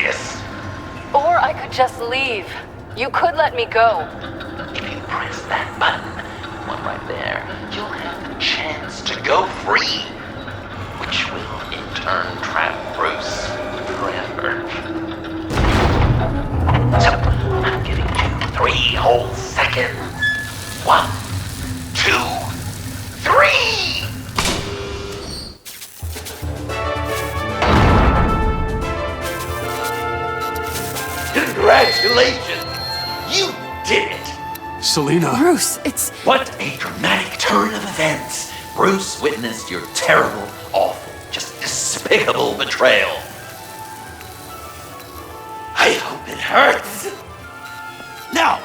this. Or I could just leave. You could let me go. If you press that button, one right there, you'll have the chance to go free, which will in turn trap Bruce forever. So, I'm giving you 3 whole seconds. 1, 2, 3! Congratulations! You did it! Selena. Bruce, it's... What a dramatic turn of events! Bruce witnessed your terrible, awful, just despicable betrayal. I hope it hurts! Now,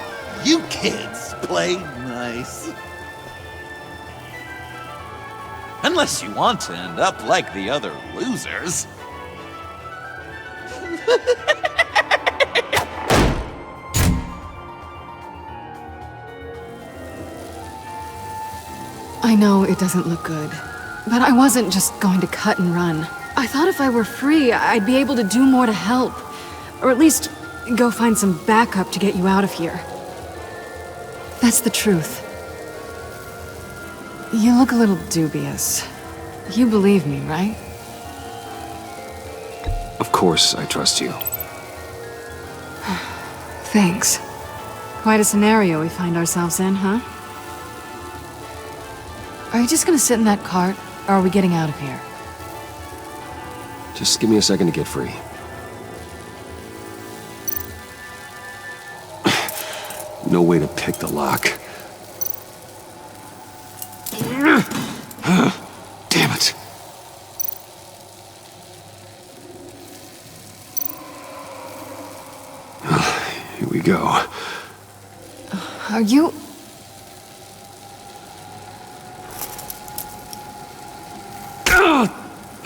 you kids play nice. Unless you want to end up like the other losers. I know it doesn't look good, but I wasn't just going to cut and run. I thought if I were free, I'd be able to do more to help. Or at least go find some backup to get you out of here. That's the truth. You look a little dubious. You believe me, right? Of course I trust you. Thanks. Quite a scenario we find ourselves in, huh? Are you just gonna sit in that cart, or are we getting out of here? Just give me a second to get free. No way to pick the lock. Damn it. Here we go. Are you...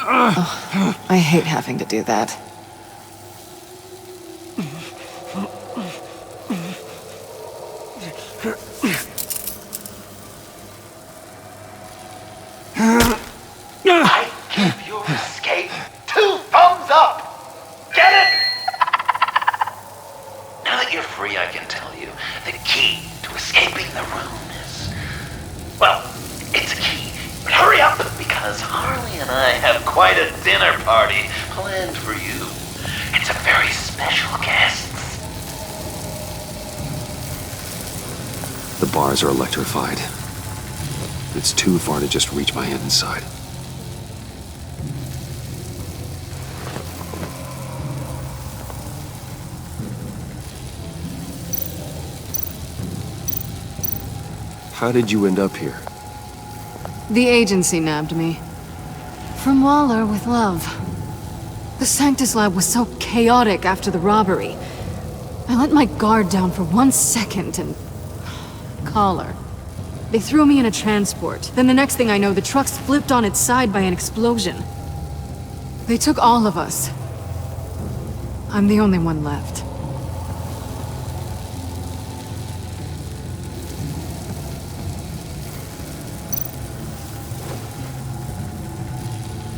Oh, I hate having to do that. I give your escape 2 thumbs up! Get it? Now that you're free, I can tell you the key to escaping the room is... well, it's a key. But hurry up, because Harley and I have quite a dinner party planned for you. It's a very special guest. The bars are electrified. It's too far to just reach my hand inside. How did you end up here? The agency nabbed me. From Waller with love. The Sanctus lab was so chaotic after the robbery. I let my guard down for 1 second and... collar. They threw me in a transport. Then the next thing I know, the truck's flipped on its side by an explosion. They took all of us. I'm the only one left.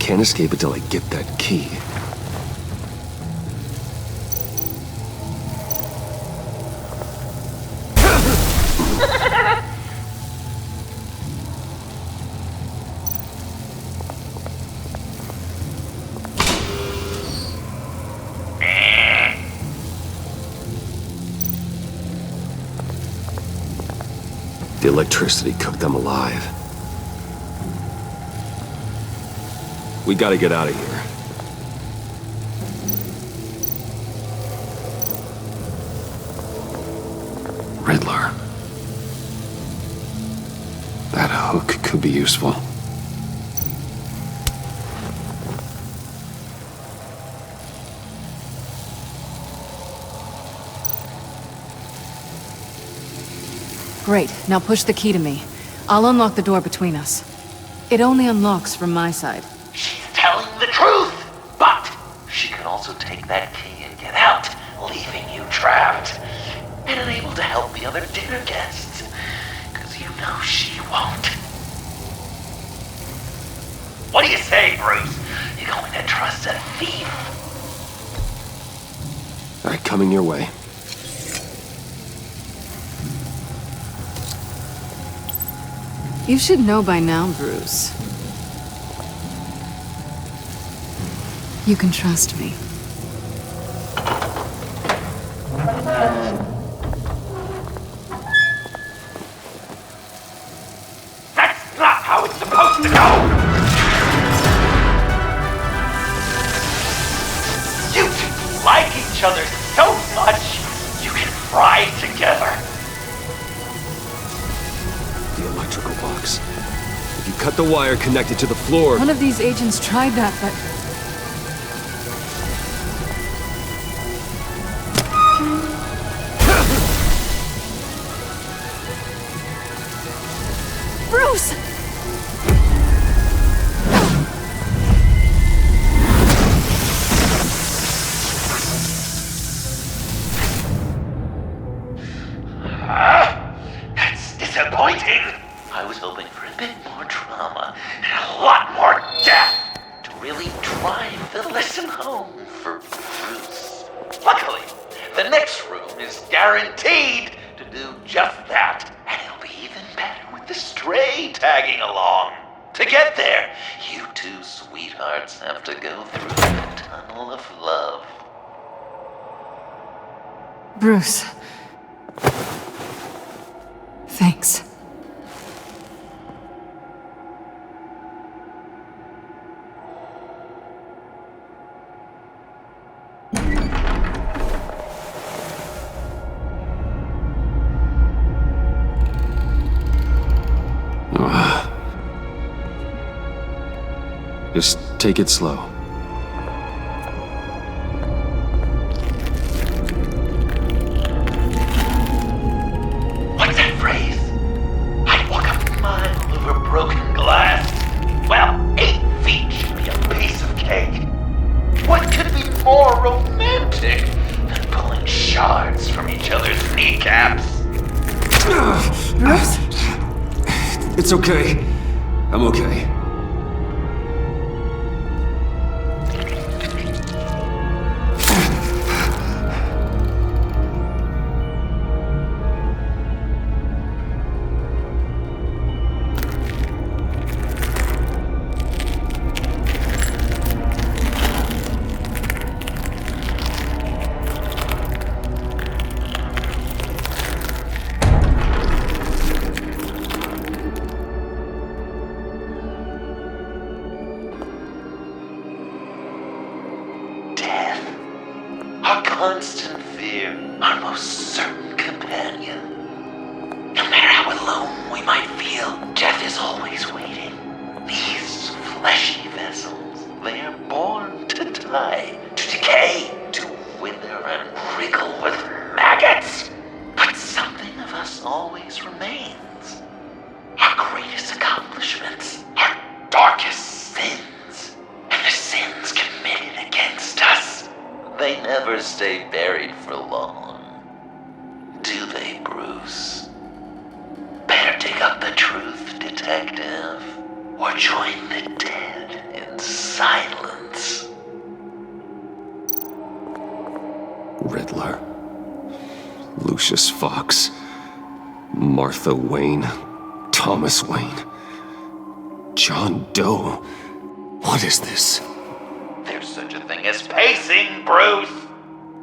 Can't escape until I get that key. The electricity cooked them alive. We gotta get out of here. Riddler. That hook could be useful. Great, now push the key to me. I'll unlock the door between us. It only unlocks from my side. She's telling the truth, but she could also take that key and get out, leaving you trapped and unable to help the other dinner guests, because you know she won't. What do you say, Bruce? You going to trust a thief? All right, coming your way. You should know by now, Bruce. You can trust me. That's not how it's supposed to go! You two like each other so much, you can fry together. The electrical box. If you cut the wire connected to the floor... One of these agents tried that, but... Bruce! That's disappointing. I was hoping for a bit more drama and a lot more death to really drive the lesson home for Bruce. Luckily, the next room is guaranteed to do just that, and it'll be even better with the stray tagging along. To get there, you two sweethearts have to go through the tunnel of love. Bruce. Thanks. Just take it slow. What's that phrase? I'd walk a mile over broken glass. Well, 8 feet should be a piece of cake. What could be more romantic than pulling shards from each other's kneecaps? Bruce? It's okay. I'm okay. Our constant fear, our most certain companion. No matter how alone we might feel, death is always waiting. These fleshy vessels, they are born to die, to decay, to wither and wriggle with maggots. But something of us always remains. Our greatest accomplishments, our darkest sins, and the sins committed against us. They never stay buried for long, do they, Bruce? Better dig up the truth, detective, or join the dead in silence. Riddler. Lucius Fox. Martha Wayne. Thomas Wayne. John Doe. What is this? There's such a thing as pacing, Bruce!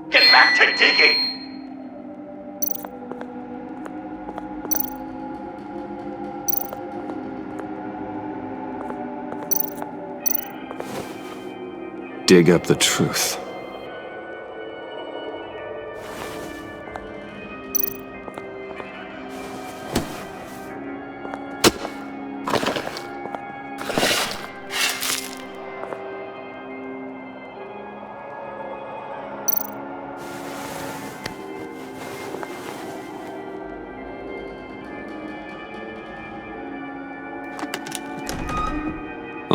Get back to digging! Dig up the truth.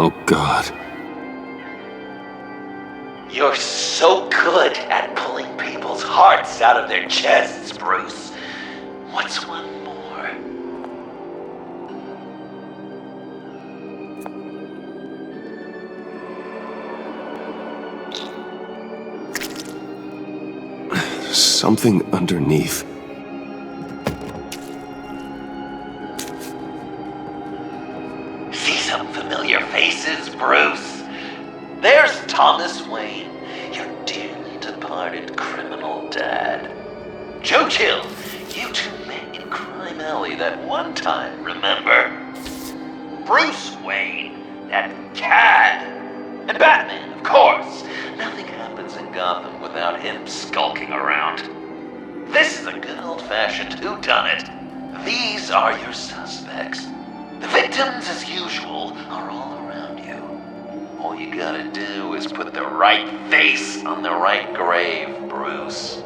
Oh, God. You're so good at pulling people's hearts out of their chests, Bruce. What's one more? Something underneath. See some familiar faces, Bruce? There's Thomas Wayne, your dearly departed criminal dad. Joe Chill, you two met in Crime Alley that one time, remember? Bruce Wayne, that cad. And Batman, of course. Nothing happens in Gotham without him skulking around. This is a good old-fashioned whodunit. These are your suspects. The victims, as usual, are all around you. All you gotta do is put the right face on the right grave, Bruce.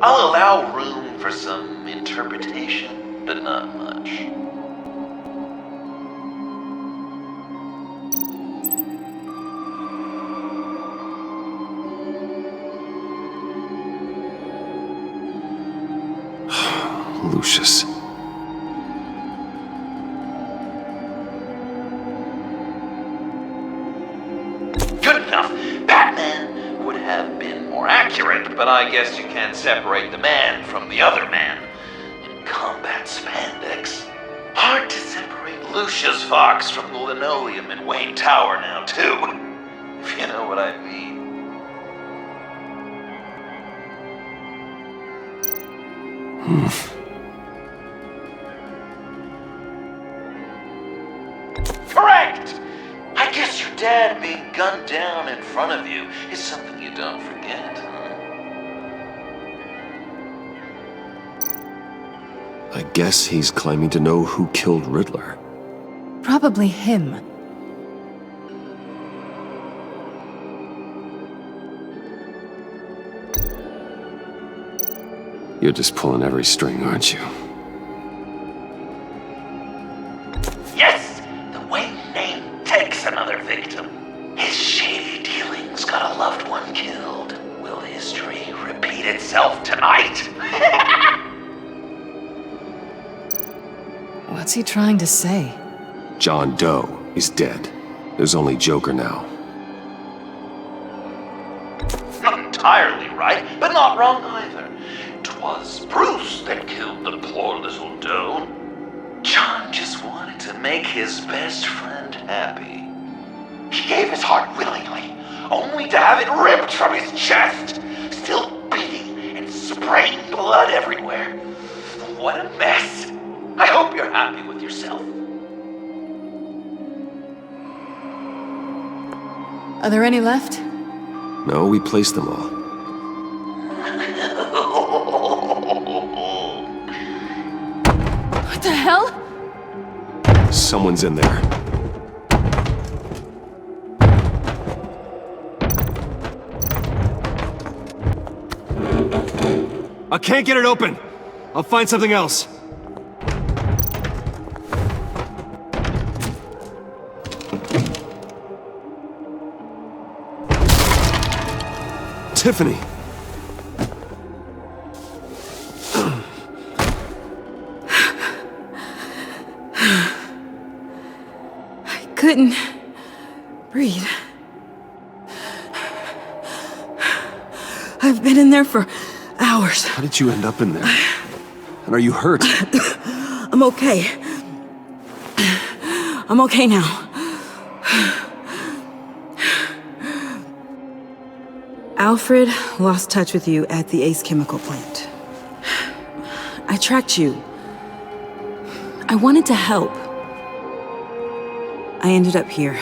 I'll allow room for some interpretation, but not much. Lucius. Good enough. Batman would have been more accurate, but I guess you can't separate the man from the other man. In combat spandex. Hard to separate Lucius Fox from the linoleum in Wayne Tower now, too. If you know what I mean. Correct! I guess your dad being gunned down in front of you is something you don't forget, huh? I guess he's claiming to know who killed Riddler. Probably him. You're just pulling every string, aren't you? Yes! The Wayne name takes another victim. His shady dealings got a loved one killed. Will history repeat itself tonight? What's he trying to say? John Doe is dead. There's only Joker now. Not entirely right, but not wrong either. 'Twas Bruce that killed the poor little Doe. John just wanted to make his best friend happy. He gave his heart willingly, only to have it ripped from his chest, still beating and spraying blood everywhere. What a mess. I hope you're happy with yourself. Are there any left? No, we placed them all. What the hell? Someone's in there. I can't get it open. I'll find something else. Tiffany. I couldn't breathe. I've been in there for hours. How did you end up in there? And are you hurt? I'm okay. I'm okay now. Alfred lost touch with you at the Ace Chemical plant. I tracked you. I wanted to help. I ended up here.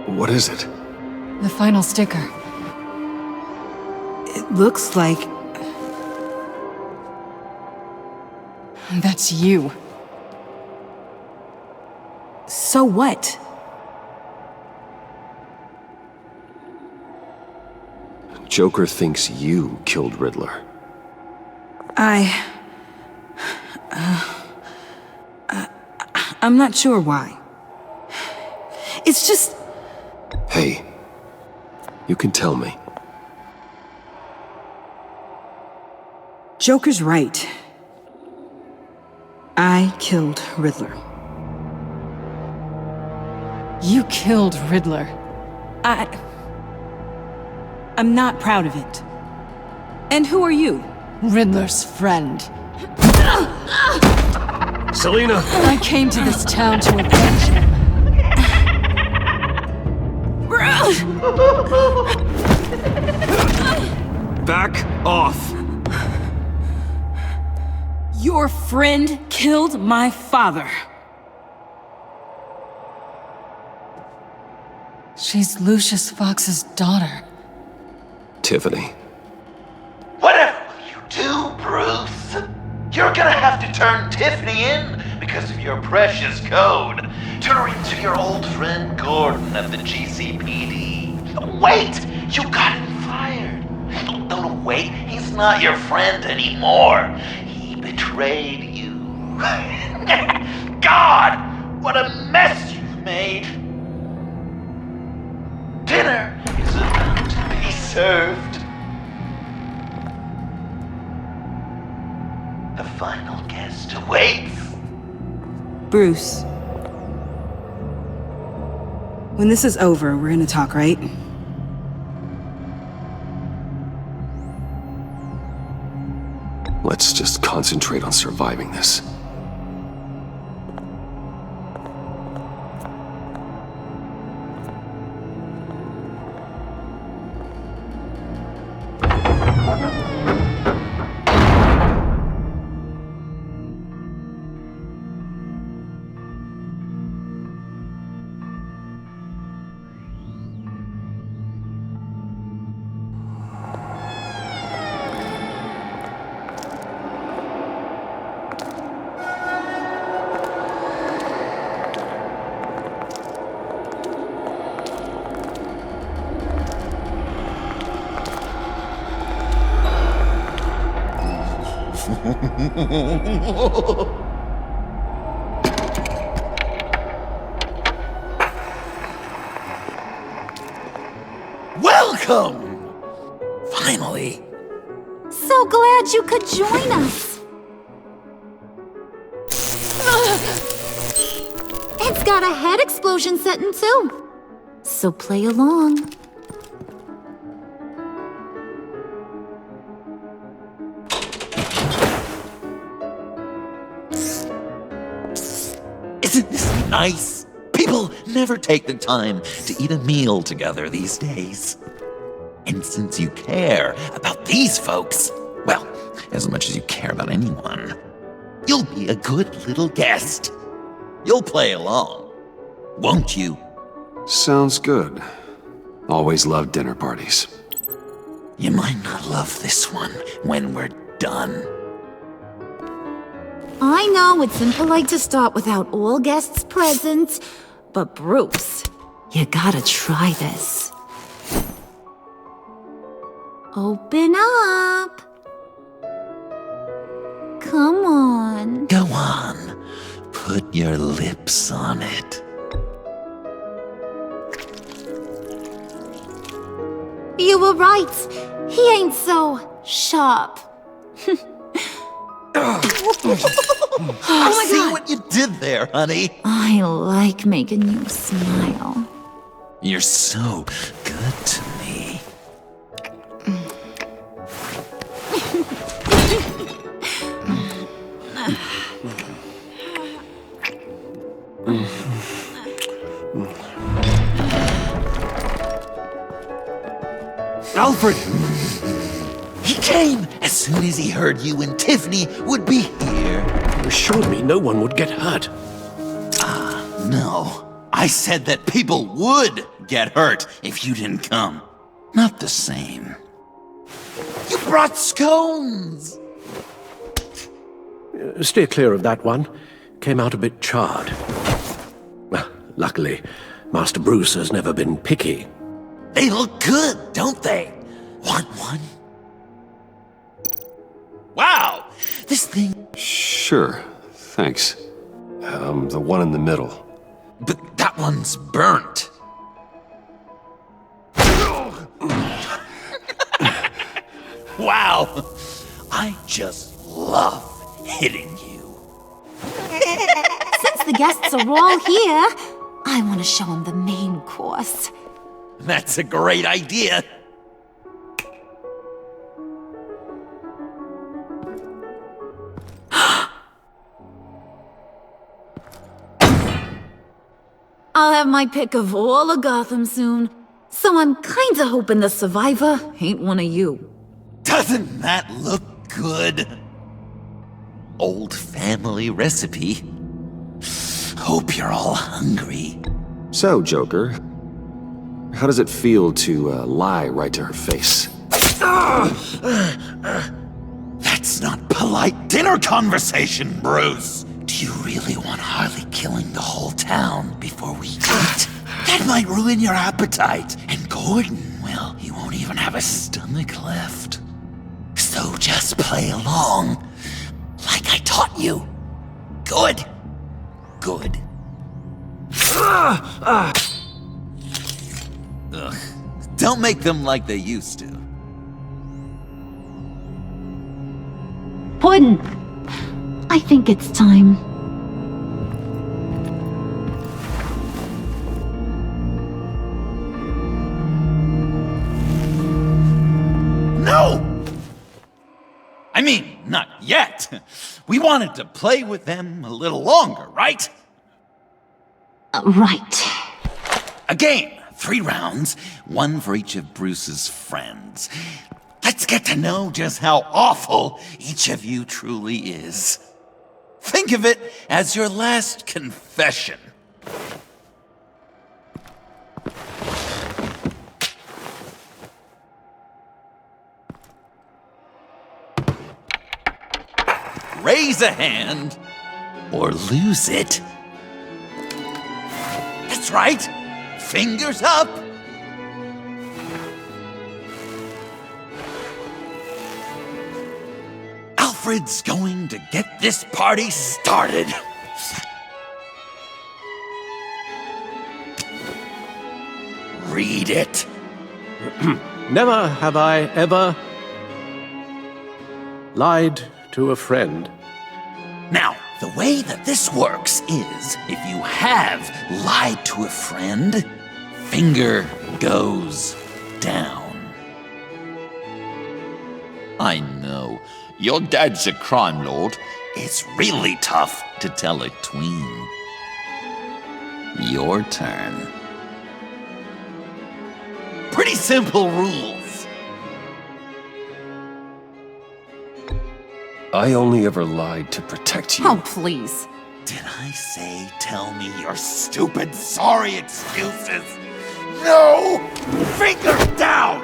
What is it? The final sticker. It looks like... That's you. So what? Joker thinks you killed Riddler. I'm not sure why. It's just... Hey, you can tell me. Joker's right. I killed Riddler. You killed Riddler. I'm not proud of it. And who are you? Riddler's friend. Selina! I came to this town to avenge him. Back off! Your friend killed my father. She's Lucius Fox's daughter. Tiffany. Whatever will you do, Bruce? You're gonna have to turn Tiffany in because of your precious code. Turn her into your old friend Gordon at the GCPD. Wait! You got him fired. No, wait. He's not your friend anymore. He betrayed you. God! What a mess you've made! Dinner is about to be served. The final guest awaits. Bruce. When this is over, we're gonna talk, right? Let's just concentrate on surviving this. Welcome! Finally. So glad you could join us. It's got a head explosion setting too. So play along. Isn't this nice? People never take the time to eat a meal together these days. And since you care about these folks, well, as much as you care about anyone, you'll be a good little guest. You'll play along, won't you? Sounds good. Always loved dinner parties. You might not love this one when we're done. I know it's impolite to start without all guests present, but Bruce, you gotta try this. Open up. Come on. Go on, put your lips on it. You were right. He ain't so sharp. I see what you did there, honey. I like making you smile. You're so good to me. Alfred! He came as soon as he heard you and Tiffany would be here. You assured me no one would get hurt. No, I said that people would get hurt if you didn't come. Not the same. You brought scones! Steer clear of that one. Came out a bit charred. Well, luckily, Master Bruce has never been picky. They look good, don't they? Want one? Wow! This thing... Sure, thanks. The one in the middle. But that one's burnt. Wow! I just love hitting you. Since the guests are all here, I want to show them the main course. That's a great idea. my pick of all of Gotham soon, so I'm kinda hoping the survivor ain't one of you. Doesn't that look good? Old family recipe. Hope you're all hungry. So, Joker, how does it feel to lie right to her face? That's not polite dinner conversation, Bruce. Do you really want Harley killing the whole town before we eat? That might ruin your appetite. And Gordon, well, he won't even have a stomach left. So just play along, like I taught you. Good. Good. Ugh. Don't make them like they used to. Puddin', I think it's time. No! I mean, not yet. We wanted to play with them a little longer, right? Right. A game, 3 rounds, 1 for each of Bruce's friends. Let's get to know just how awful each of you truly is. Think of it as your last confession. Raise a hand, or lose it. That's right. Fingers up. Alfred's going to get this party started. Read it. Never have I ever lied to a friend. Now, the way that this works is, if you have lied to a friend, finger goes down. I know, your dad's a crime lord. It's really tough to tell a tween. Your turn. Pretty simple rules. I only ever lied to protect you. Oh, please. Did I say tell me your stupid sorry excuses? No! Finger down!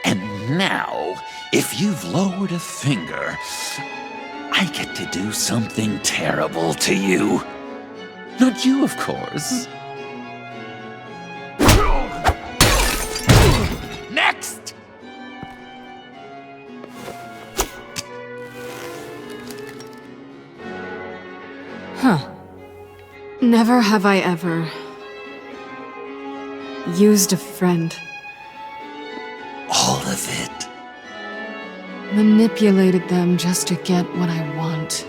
And now, if you've lowered a finger, I get to do something terrible to you. Not you, of course. Next! Never have I ever used a friend. All of it. Manipulated them just to get what I want.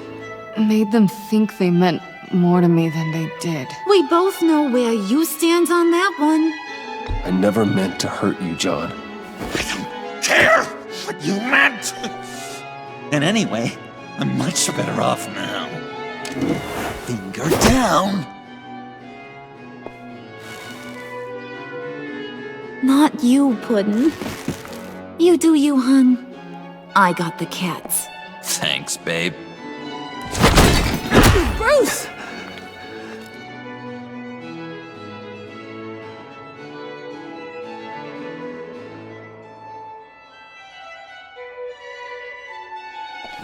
Made them think they meant more to me than they did. We both know where you stand on that one. I never meant to hurt you, John. I don't care what you meant. And anyway, I'm much better off now. Finger down. Not you, Puddin'. You do you, hun. I got the cats. Thanks, babe. Bruce!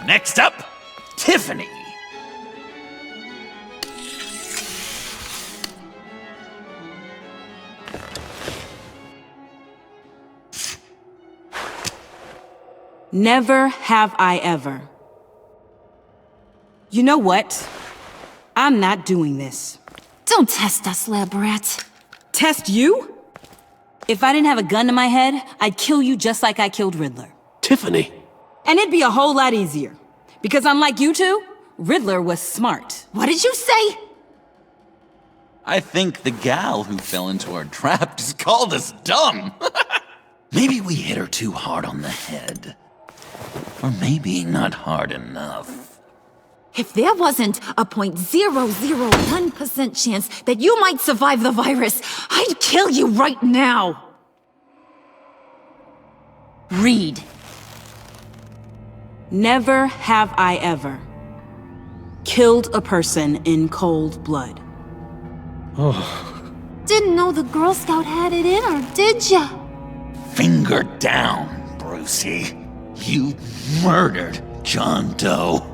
Next up, Tiffany. Never have I ever. You know what? I'm not doing this. Don't test us, lab rat. Test you? If I didn't have a gun to my head, I'd kill you just like I killed Riddler. Tiffany! And it'd be a whole lot easier. Because unlike you two, Riddler was smart. What did you say? I think the gal who fell into our trap just called us dumb. Maybe we hit her too hard on the head. Or maybe not hard enough. If there wasn't a 0.001% chance that you might survive the virus, I'd kill you right now. Read. Never have I ever killed a person in cold blood. Didn't know the Girl Scout had it in her, did ya? Finger down, Brucey. You murdered John Doe.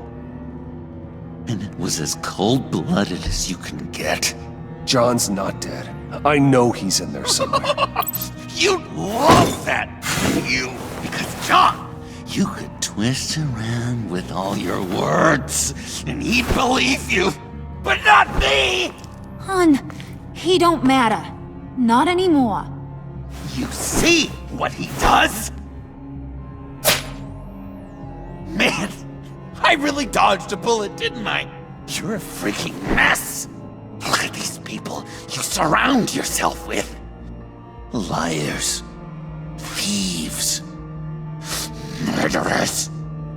And it was as cold-blooded as you can get. John's not dead. I know he's in there somewhere. You'd love that, wouldn't you? Because, John, you could twist around with all your words, and he'd believe you. But not me! Hun, he don't matter. Not anymore. You see what he does? Man, I really dodged a bullet, didn't I? You're a freaking mess. Look at these people you surround yourself with. Liars, thieves, murderers.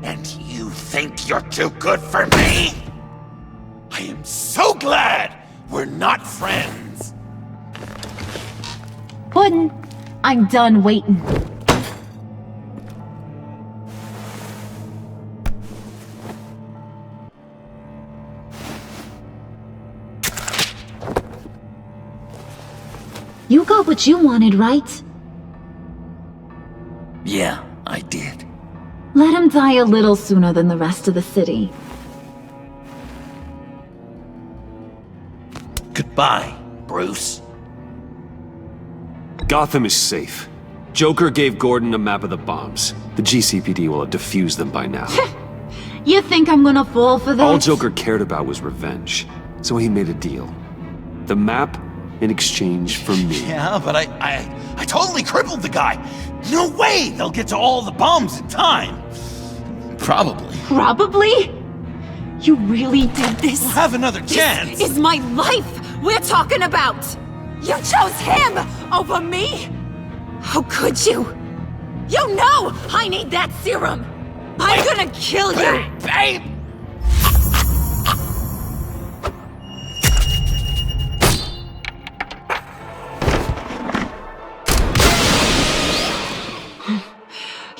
And you think you're too good for me? I am so glad we're not friends. Puddin', I'm done waiting. You got what you wanted, right? Yeah, I did. Let him die a little sooner than the rest of the city. Goodbye, Bruce. Gotham is safe. Joker gave Gordon a map of the bombs. The GCPD will have defused them by now. You think I'm gonna fall for that? All Joker cared about was revenge, so he made a deal. The map in exchange for me. Yeah, but I totally crippled the guy. No way they'll get to all the bombs in time. Probably. Probably? You really did this? We'll have another chance. This is my life we're talking about! You chose him over me? How could you? You know I need that serum! I'm gonna kill you! Babe!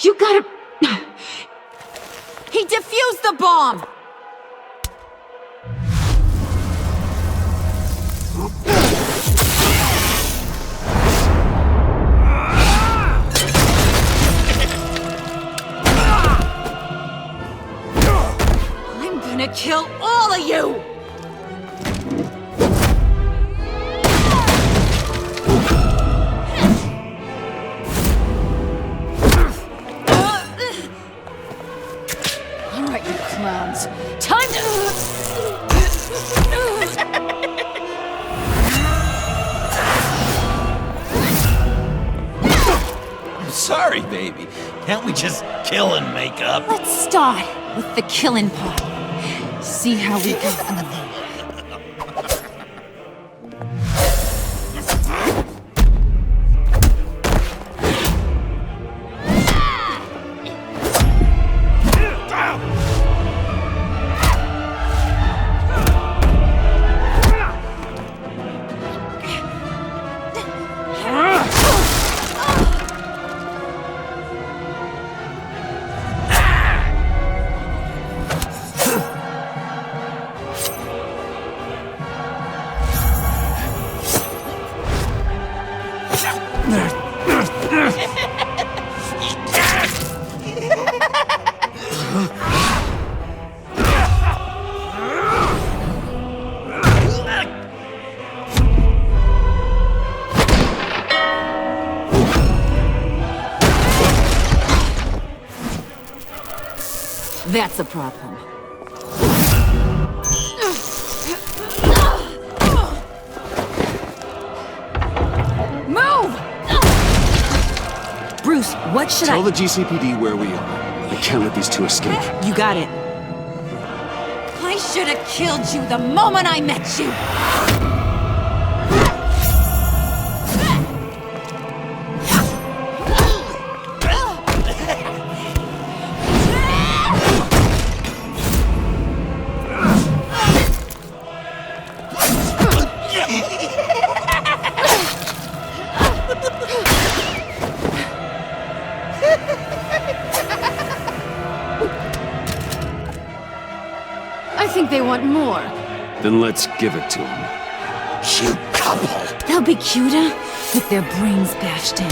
You gotta... He defused the bomb! I'm gonna kill all of you! Alright, you clowns. Time to... I'm sorry, baby. Can't we just kill and make up? Let's start with the killing part. See how we go from there. That's a problem. Move! Bruce, what should Tell the GCPD where we are. I can't let these two escape. You got it. I should have killed you the moment I met you! they want more. Then let's give it to them. You couple. They'll be cuter with their brains bashed in.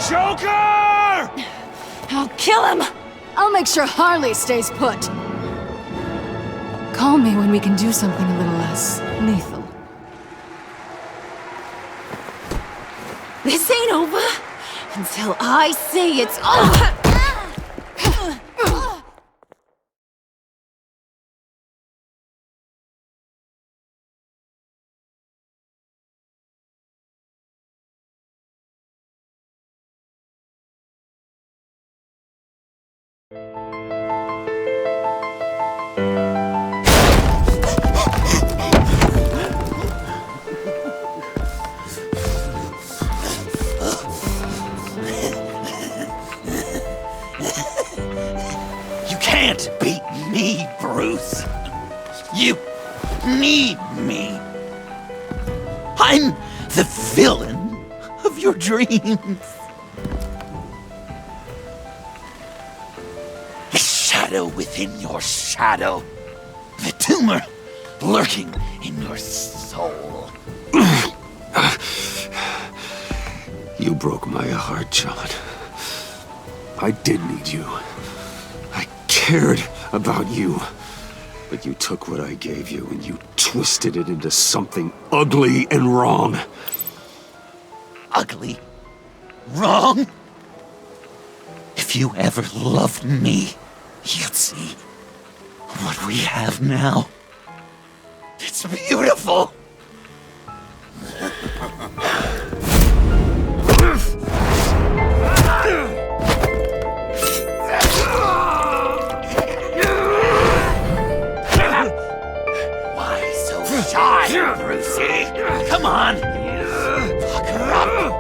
Joker! I'll kill him! I'll make sure Harley stays put. Call me when we can do something a little less lethal. This ain't over until I say it's over! You can't beat me, Bruce. You need me. I'm the villain of your dreams. The shadow within your shadow. The tumor lurking in your soul. You broke my heart, John. I did need you. I cared about you. But you took what I gave you and you twisted it into something ugly and wrong. Ugly? Wrong? If you ever loved me, you'd see what we have now. It's beautiful. Why so shy, Brucey? Come on. Fuck her up.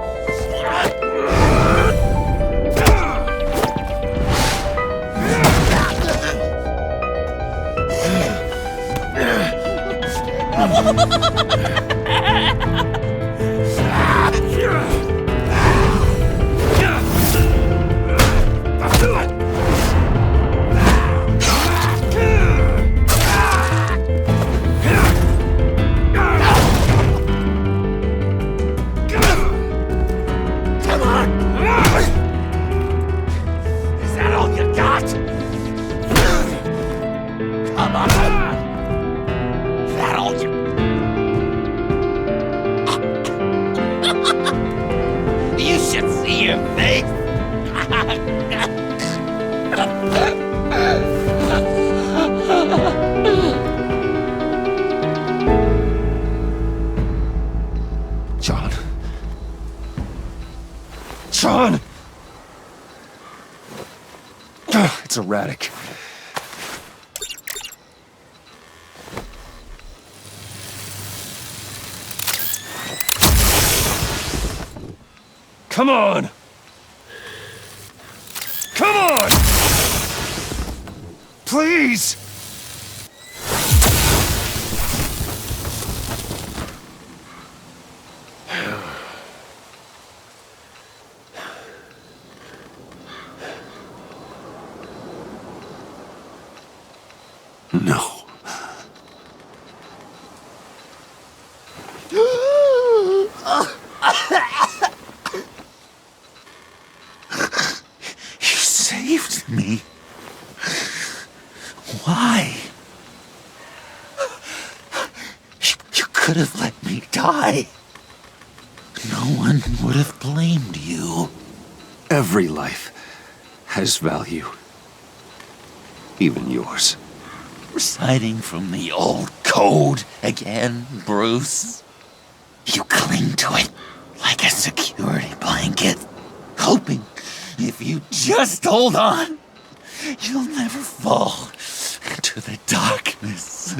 Is that all you got? Come on. That all you... You should see your face. John. John! It's erratic. Come on! Come on! Please! No. You saved me. Why? You could have let me die. no one would have blamed you. Every life has value. Even yours. Reciting from the old code again, Bruce. You cling to it like a security blanket, hoping if you just hold on, you'll never fall into the darkness.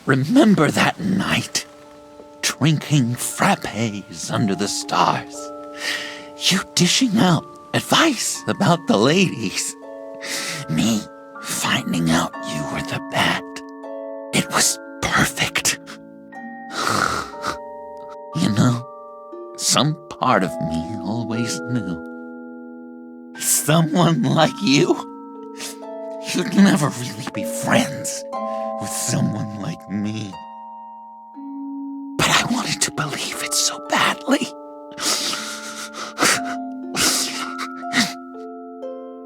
Remember that night, drinking frappes under the stars, you dishing out advice about the ladies, me finding out you were the bat. It was perfect. You know, some part of me always knew. Someone like you, you'd never really be friends with someone like me. But I wanted to believe it so badly.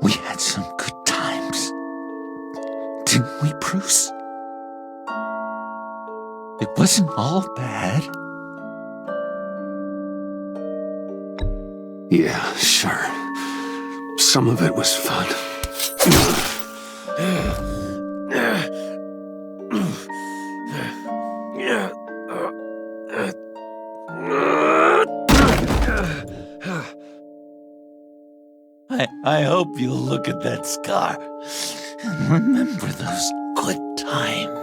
We had some good times, didn't we, Bruce? It wasn't all bad. Yeah, sure. Some of it was fun. I hope you'll look at that scar and remember those good times.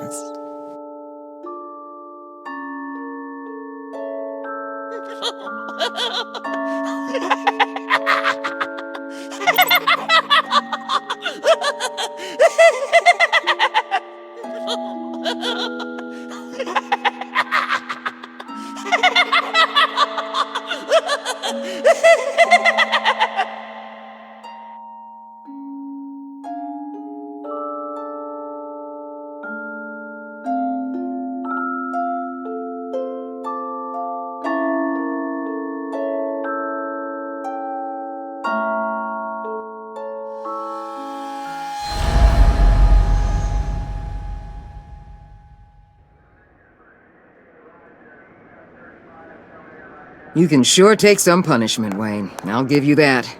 You can sure take some punishment, Wayne. I'll give you that.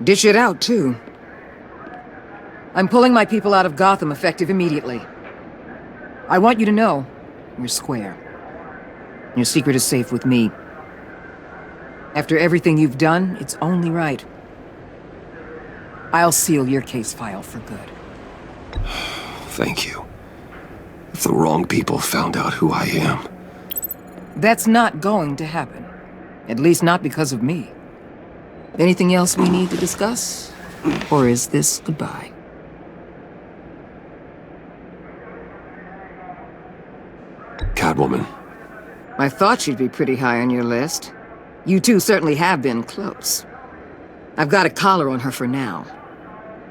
Dish it out, too. I'm pulling my people out of Gotham effective immediately. I want you to know, you're square. Your secret is safe with me. After everything you've done, it's only right. I'll seal your case file for good. Thank you. If the wrong people found out who I am... That's not going to happen. At least not because of me. Anything else we need to discuss? Or is this goodbye? Catwoman. I thought she'd be pretty high on your list. You two certainly have been close. I've got a collar on her for now.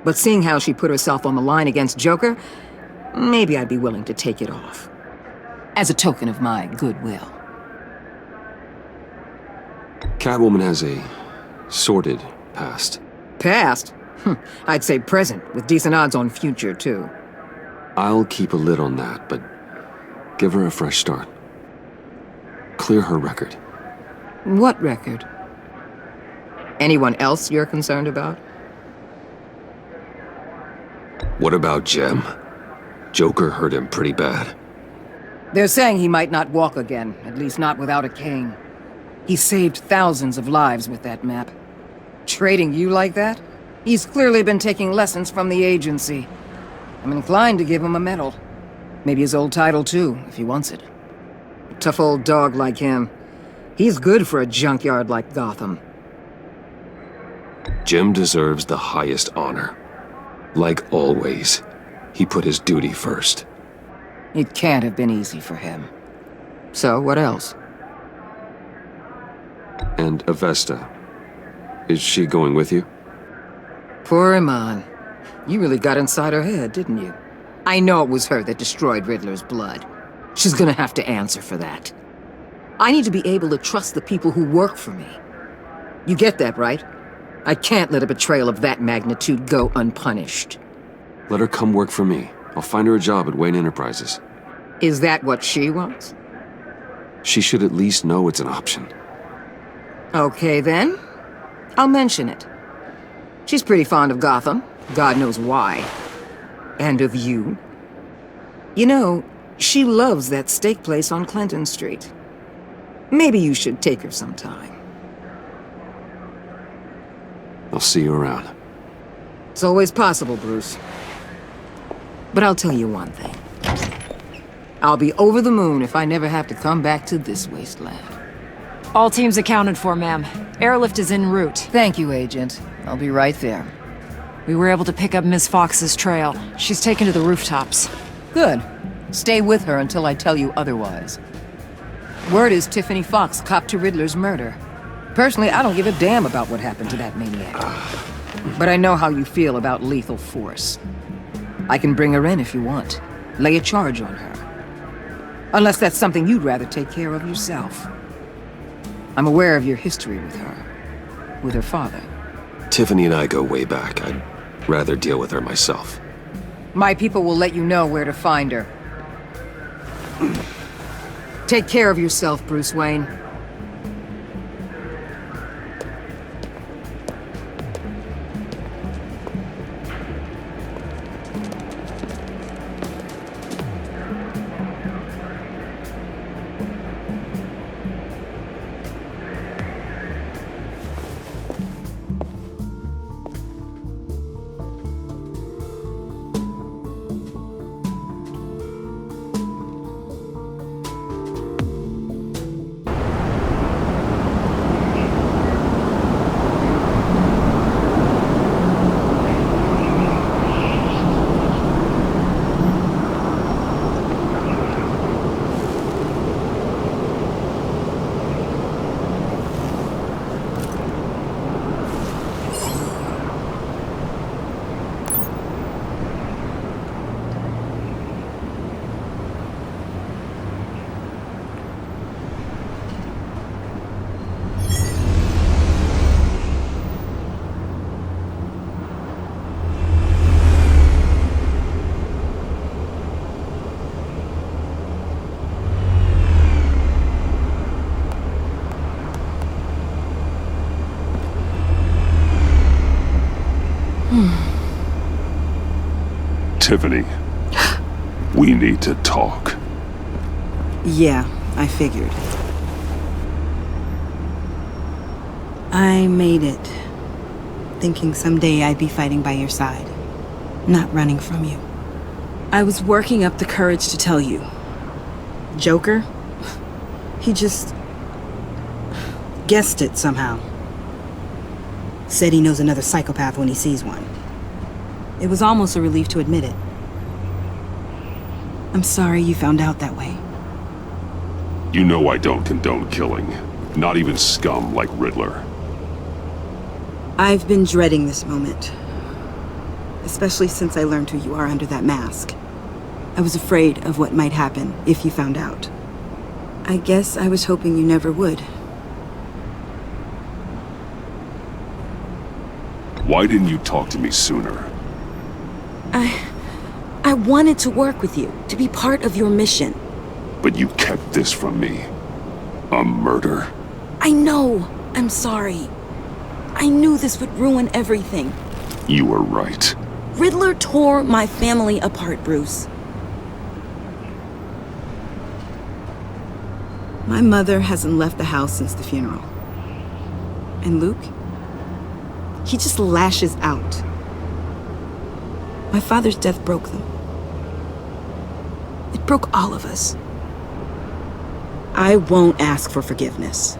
But seeing how she put herself on the line against Joker, maybe I'd be willing to take it off. As a token of my goodwill. Catwoman has a sordid past. Past? I'd say present, with decent odds on future, too. I'll keep a lid on that, but give her a fresh start. Clear her record. What record? Anyone else you're concerned about? What about Jem? Joker hurt him pretty bad. They're saying he might not walk again, at least not without a cane. He saved thousands of lives with that map. Trading you like that? He's clearly been taking lessons from the agency. I'm inclined to give him a medal. Maybe his old title too, if he wants it. A tough old dog like him. He's good for a junkyard like Gotham. Jem deserves the highest honor. Like always, he put his duty first. It can't have been easy for him. So, what else? And Avesta. Is she going with you? Poor Iman. You really got inside her head, didn't you? I know it was her that destroyed Riddler's blood. She's gonna have to answer for that. I need to be able to trust the people who work for me. You get that, right? I can't let a betrayal of that magnitude go unpunished. Let her come work for me. I'll find her a job at Wayne Enterprises. Is that what she wants? She should at least know it's an option. Okay, then. I'll mention it. She's pretty fond of Gotham. God knows why. And of you. You know, she loves that steak place on Clinton Street. Maybe you should take her sometime. I'll see you around. It's always possible, Bruce. But I'll tell you one thing. I'll be over the moon if I never have to come back to this wasteland. All teams accounted for, ma'am. Airlift is en route. Thank you, Agent. I'll be right there. We were able to pick up Miss Fox's trail. She's taken to the rooftops. Good. Stay with her until I tell you otherwise. Word is Tiffany Fox copped to Riddler's murder. Personally, I don't give a damn about what happened to that maniac. But I know how you feel about lethal force. I can bring her in if you want. Lay a charge on her. Unless that's something you'd rather take care of yourself. I'm aware of your history with her. With her father. Tiffany and I go way back. I'd rather deal with her myself. My people will let you know where to find her. Take care of yourself, Bruce Wayne. Tiffany, we need to talk. Yeah, I figured. I made it, thinking someday I'd be fighting by your side, not running from you. I was working up the courage to tell you. Joker? He just guessed it somehow. Said he knows another psychopath when he sees one. It was almost a relief to admit it. I'm sorry you found out that way. You know I don't condone killing. Not even scum like Riddler. I've been dreading this moment. Especially since I learned who you are under that mask. I was afraid of what might happen if you found out. I guess I was hoping you never would. Why didn't you talk to me sooner? I wanted to work with you, to be part of your mission. But you kept this from me. A murder. I know. I'm sorry. I knew this would ruin everything. You were right. Riddler tore my family apart, Bruce. My mother hasn't left the house since the funeral. And Luke? He just lashes out. My father's death broke them. It broke all of us. I won't ask for forgiveness.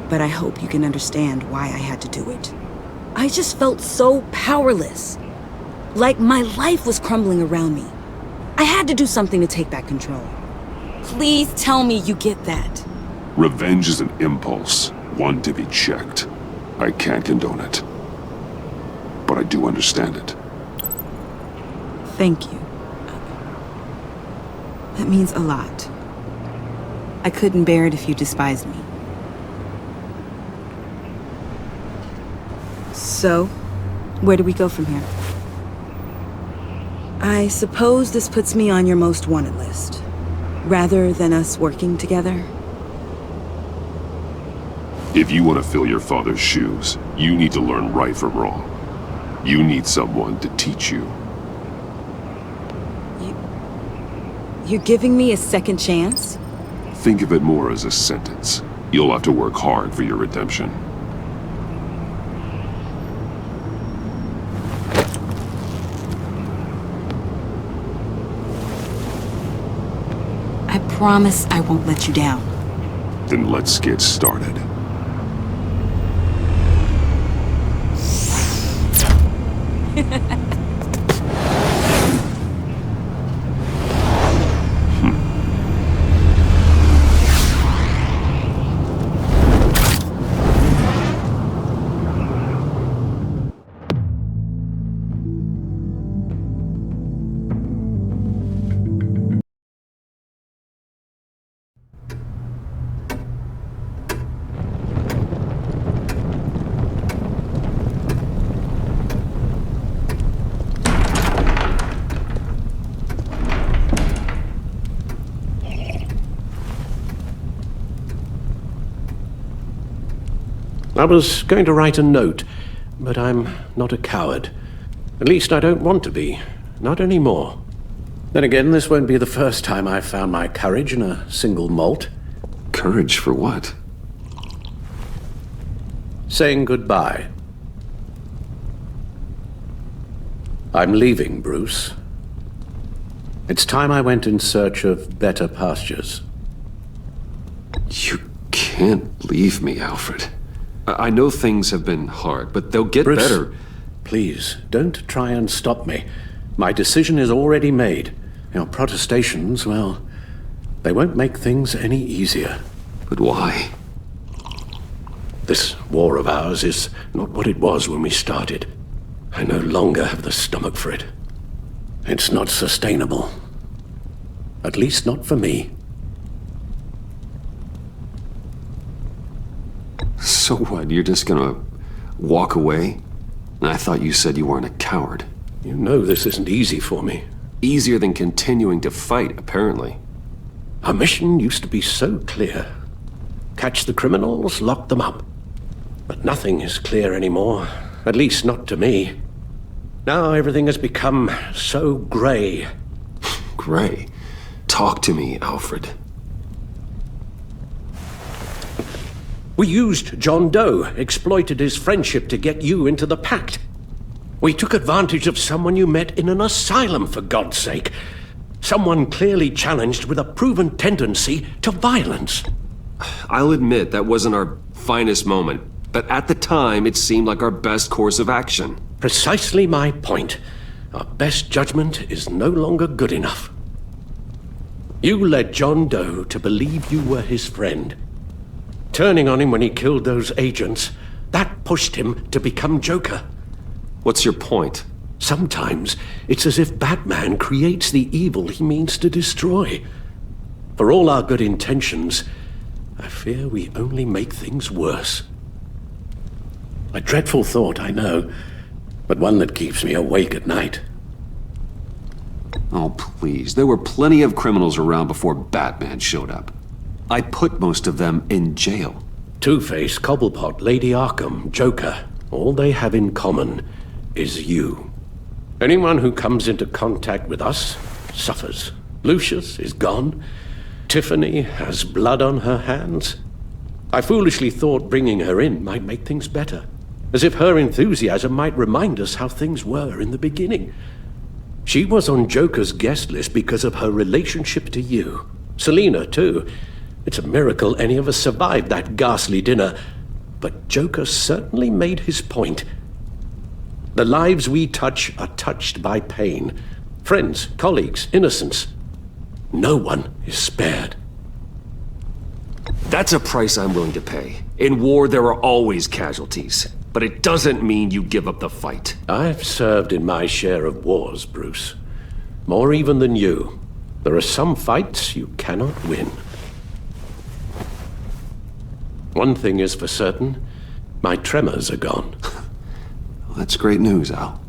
But I hope you can understand why I had to do it. I just felt so powerless. Like my life was crumbling around me. I had to do something to take back control. Please tell me you get that. Revenge is an impulse, one to be checked. I can't condone it. But I do understand it. Thank you. That means a lot. I couldn't bear it if you despised me. So, where do we go from here? I suppose this puts me on your most wanted list, rather than us working together. If you want to fill your father's shoes, you need to learn right from wrong. You need someone to teach you. You're giving me a second chance? Think of it more as a sentence. You'll have to work hard for your redemption. I promise I won't let you down. Then let's get started. I was going to write a note, but I'm not a coward. At least I don't want to be. Not anymore. Then again, this won't be the first time I've found my courage in a single malt. Courage for what? Saying goodbye. I'm leaving, Bruce. It's time I went in search of better pastures. You can't leave me, Alfred. I know things have been hard, but they'll get Bruce, better. Please, don't try and stop me. My decision is already made. Your protestations, well, they won't make things any easier. But why? This war of ours is not what it was when we started. I no longer have the stomach for it. It's not sustainable. At least not for me. So what, you're just gonna walk away? I thought you said you weren't a coward. You know this isn't easy for me. Easier than continuing to fight, apparently. Our mission used to be so clear. Catch the criminals, lock them up. But nothing is clear anymore. At least not to me. Now everything has become so grey. Gray. Talk to me, Alfred. We used John Doe, exploited his friendship to get you into the pact. We took advantage of someone you met in an asylum, for God's sake. Someone clearly challenged with a proven tendency to violence. I'll admit that wasn't our finest moment, but at the time it seemed like our best course of action. Precisely my point. Our best judgment is no longer good enough. You led John Doe to believe you were his friend. Turning on him when he killed those agents, that pushed him to become Joker. What's your point? Sometimes it's as if Batman creates the evil he means to destroy. For all our good intentions, I fear we only make things worse. A dreadful thought, I know, but one that keeps me awake at night. Oh, please. There were plenty of criminals around before Batman showed up. I put most of them in jail. Two-Face, Cobblepot, Lady Arkham, Joker, all they have in common is you. Anyone who comes into contact with us suffers. Lucius is gone. Tiffany has blood on her hands. I foolishly thought bringing her in might make things better, as if her enthusiasm might remind us how things were in the beginning. She was on Joker's guest list because of her relationship to you. Selina, too. It's a miracle any of us survived that ghastly dinner, but Joker certainly made his point. The lives we touch are touched by pain. Friends, colleagues, innocents. No one is spared. That's a price I'm willing to pay. In war, there are always casualties. But it doesn't mean you give up the fight. I've served in my share of wars, Bruce. More even than you. There are some fights you cannot win. One thing is for certain, my tremors are gone. Well, that's great news, Al.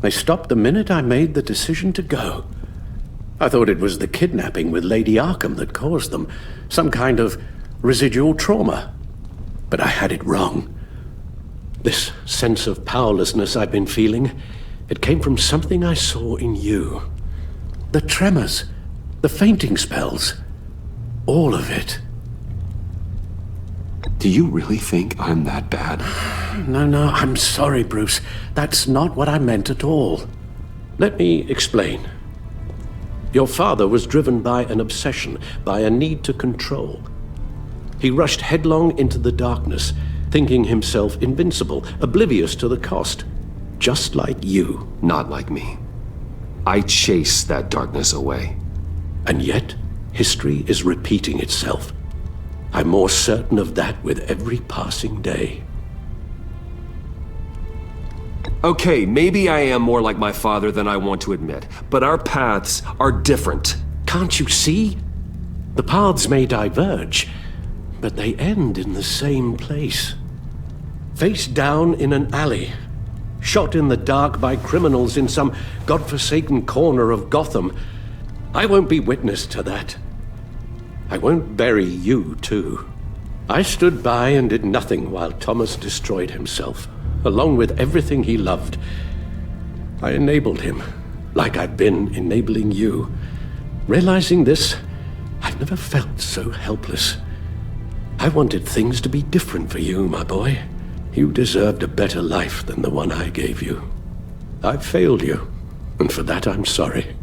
They stopped the minute I made the decision to go. I thought it was the kidnapping with Lady Arkham that caused them. Some kind of residual trauma. But I had it wrong. This sense of powerlessness I've been feeling, it came from something I saw in you. The tremors, the fainting spells, all of it. Do you really think I'm that bad? No, I'm sorry, Bruce. That's not what I meant at all. Let me explain. Your father was driven by an obsession, by a need to control. He rushed headlong into the darkness, thinking himself invincible, oblivious to the cost. Just like you. Not like me. I chased that darkness away. And yet, history is repeating itself. I'm more certain of that with every passing day. Okay, maybe I am more like my father than I want to admit, but our paths are different. Can't you see? The paths may diverge, but they end in the same place. Face down in an alley, shot in the dark by criminals in some godforsaken corner of Gotham. I won't be witness to that. I won't bury you, too. I stood by and did nothing while Thomas destroyed himself, along with everything he loved. I enabled him, like I've been enabling you. Realizing this, I've never felt so helpless. I wanted things to be different for you, my boy. You deserved a better life than the one I gave you. I've failed you, and for that I'm sorry.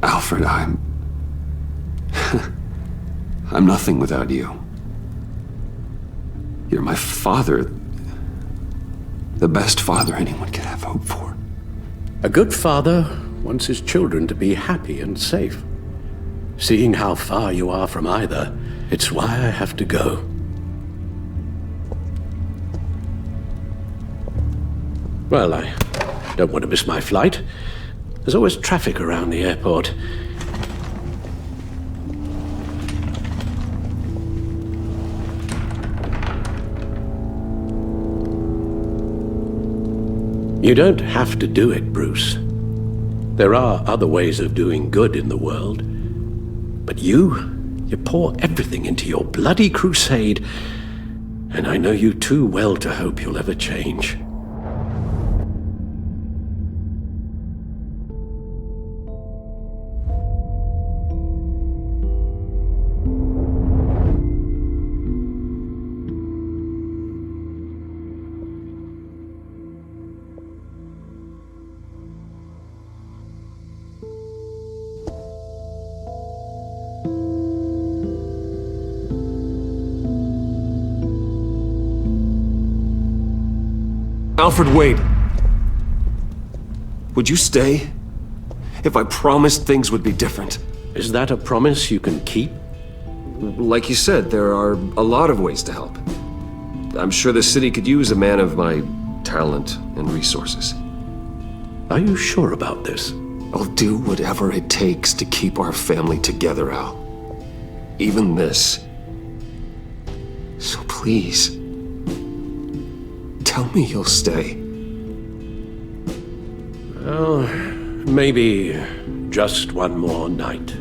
Alfred, I'm nothing without you. You're my father. The best father anyone could have hope for. A good father wants his children to be happy and safe. Seeing how far you are from either, it's why I have to go. Well, I don't want to miss my flight. There's always traffic around the airport. You don't have to do it, Bruce. There are other ways of doing good in the world. But you pour everything into your bloody crusade, and I know you too well to hope you'll ever change. Alfred, wait. Would you stay? If I promised things would be different. Is that a promise you can keep? Like you said, there are a lot of ways to help. I'm sure the city could use a man of my talent and resources. Are you sure about this? I'll do whatever it takes to keep our family together, Al. Even this. So please, tell me you'll stay. Well, maybe just one more night.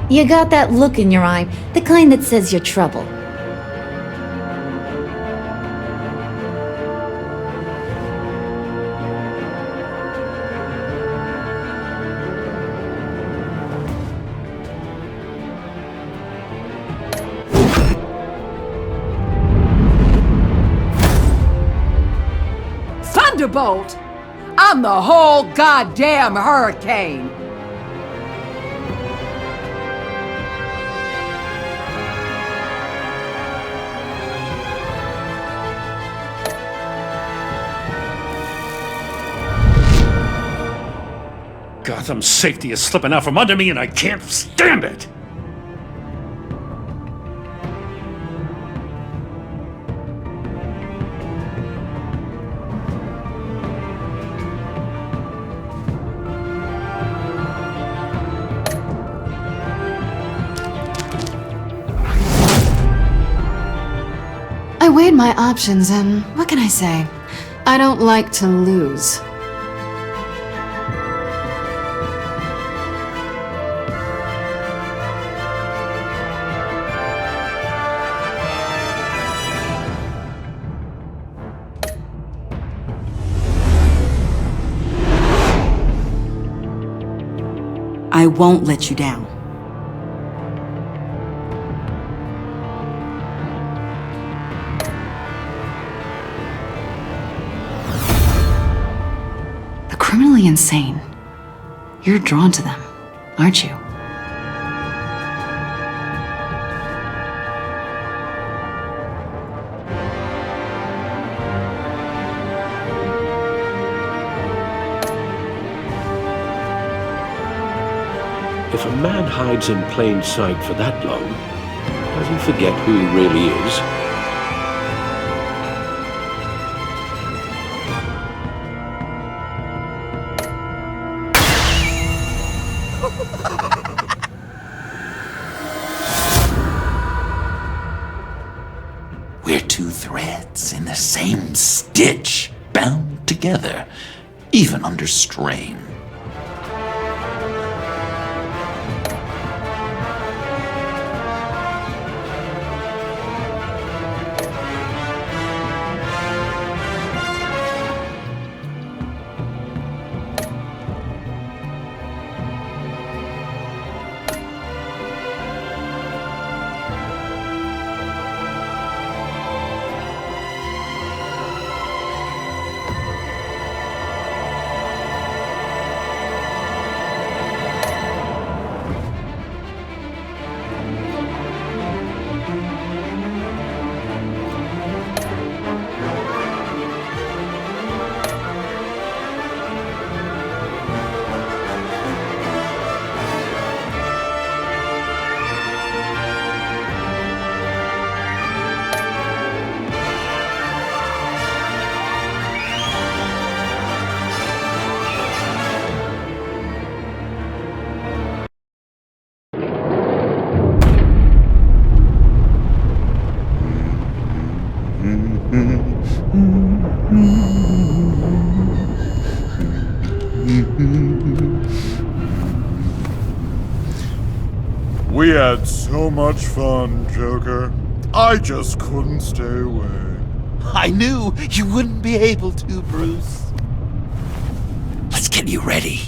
You got that look in your eye, the kind that says you're trouble. Thunderbolt! I'm the whole goddamn hurricane! Gotham's safety is slipping out from under me and I can't stand it! I weighed my options and what can I say? I don't like to lose. I won't let you down. The criminally insane. You're drawn to them, aren't you? If a man hides in plain sight for that long, does he forget who he really is? We're two threads in the same stitch, bound together, even under strain. We had so much fun, Joker. I just couldn't stay away. I knew you wouldn't be able to, Bruce. Let's get you ready.